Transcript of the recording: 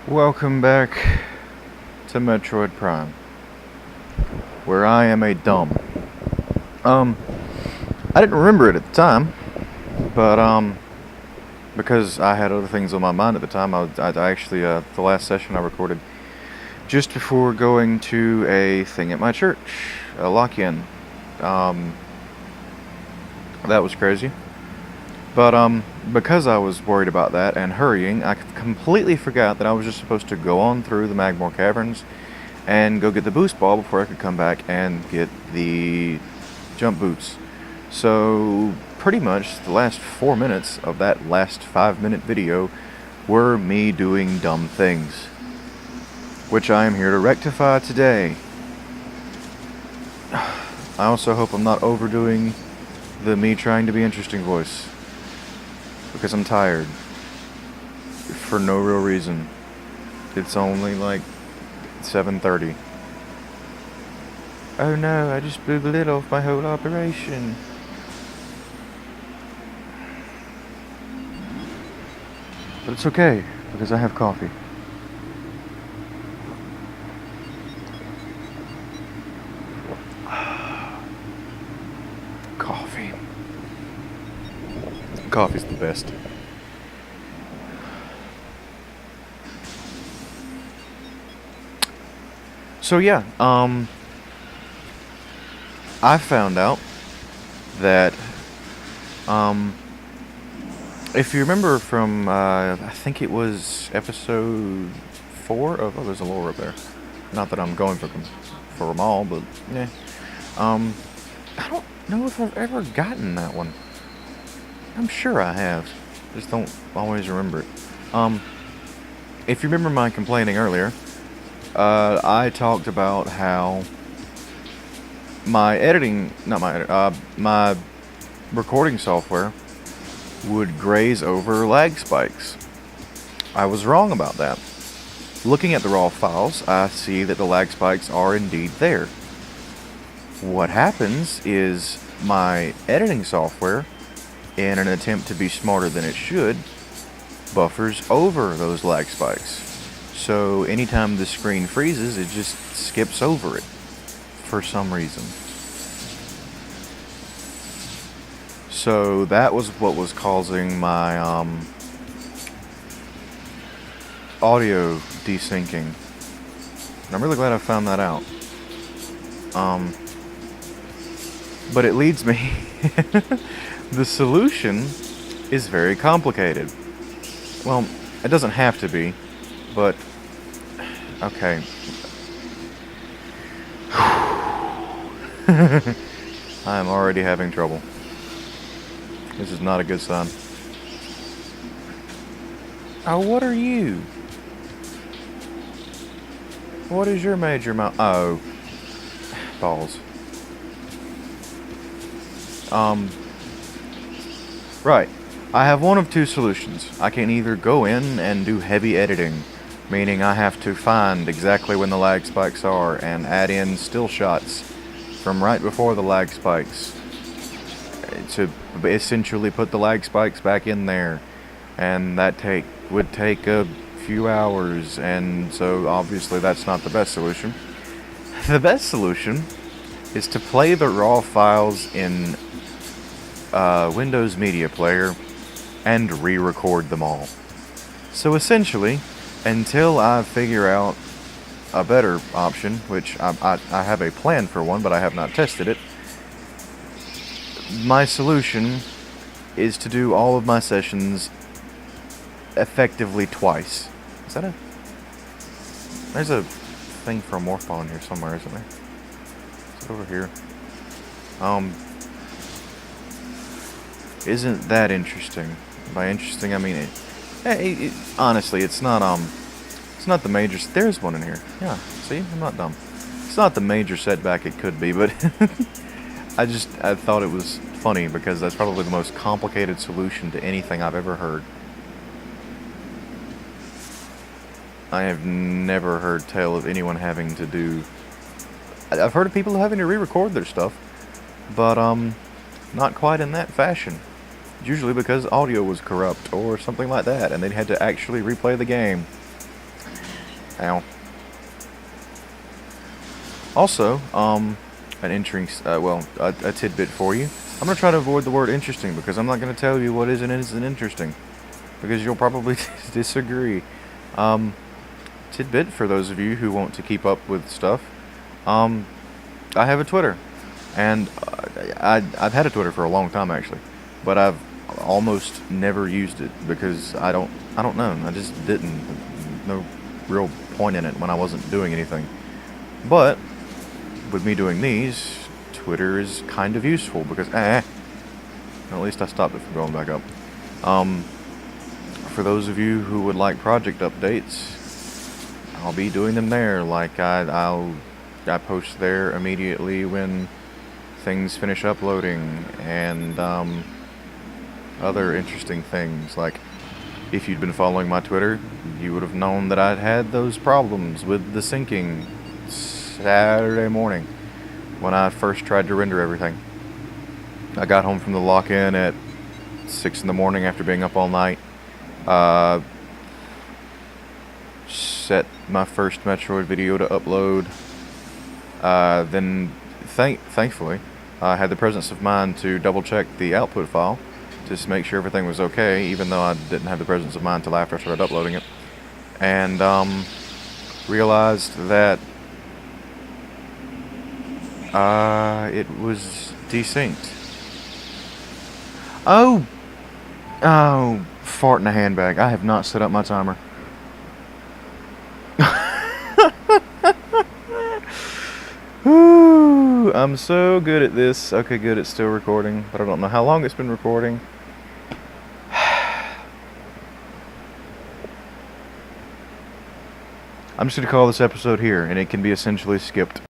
Welcome back to Metroid Prime, where I am a dumb. Um, I didn't remember it at the time, but because I had other things on my mind at the time, I actually the last session I recorded just before going to a thing at my church, a lock-in. That was crazy. But because I was worried about that and hurrying, I completely forgot that I was just supposed to go on through the Magmore Caverns and go get the boost ball before I could come back and get the jump boots. So pretty much the last 4 minutes of that last 5-minute video were me doing dumb things, which I am here to rectify today. I also hope I'm not overdoing the me trying to be interesting voice, because I'm tired for no real reason. It's only like 7:30. Oh no, I just blew the lid off my whole operation. But it's okay, because I have coffee. Coffee. Coffee's the best. So yeah, I found out that, if you remember from, I think it was episode 4 of, there's a lore up there. Not that I'm going for them all, but yeah. I don't know if I've ever gotten that one. I'm sure I have. Just don't always remember it. If you remember my complaining earlier, I talked about how my my recording software would graze over lag spikes. I was wrong about that. Looking at the raw files, I see that the lag spikes are indeed there. What happens is my editing software, in an attempt to be smarter than it should, buffers over those lag spikes. So anytime the screen freezes, it just skips over it for some reason. So that was what was causing my audio desyncing. And I'm really glad I found that out. But it leads me the solution is very complicated. Well, it doesn't have to be, but okay. I am already having trouble. This is not a good sign. Oh, what are you? What is your major oh. Balls. Right. I have one of two solutions. I can either go in and do heavy editing, meaning I have to find exactly when the lag spikes are and add in still shots from right before the lag spikes to essentially put the lag spikes back in there, and that would take a few hours, and so obviously that's not the best solution. The best solution is to play the raw files in Windows Media Player and re-record them all. So essentially, until I figure out a better option, which I have a plan for one, but I have not tested it, my solution is to do all of my sessions effectively twice. Is that there's a thing for a morph ball in here somewhere, isn't there? It's over here. Isn't that interesting? By interesting, I mean honestly, it's not the major. There's one in here. Yeah, see, I'm not dumb. It's not the major setback it could be, but I thought it was funny because that's probably the most complicated solution to anything I've ever heard. I have never heard tell of anyone having to do. I've heard of people having to re-record their stuff, but not quite in that fashion. Usually because audio was corrupt or something like that, and they had to actually replay the game. Ow. Also, an a tidbit for you. I'm gonna try to avoid the word interesting because I'm not gonna tell you what is and isn't interesting because you'll probably disagree. Tidbit for those of you who want to keep up with stuff. I have a Twitter, and I've had a Twitter for a long time actually, but I've almost never used it because I don't know. I just didn't. No real point in it when I wasn't doing anything. But with me doing these, Twitter is kind of useful because at least I stopped it from going back up. For those of you who would like project updates, I'll be doing them there. Like I post there immediately when things finish uploading, and other interesting things. Like, if you'd been following my Twitter, you would have known that I'd had those problems with the syncing Saturday morning when I first tried to render everything. I got home from the lock-in at 6 in the morning after being up all night. Set my first Metroid video to upload. Then, thankfully, I had the presence of mind to double-check the output file to make sure everything was okay, even though I didn't have the presence of mind until after I started uploading it. And realized that it was desynced. Oh, fart in a handbag. I have not set up my timer. Whew, I'm so good at this. Okay, good, it's still recording, but I don't know how long it's been recording. I'm just going to call this episode here, and it can be essentially skipped.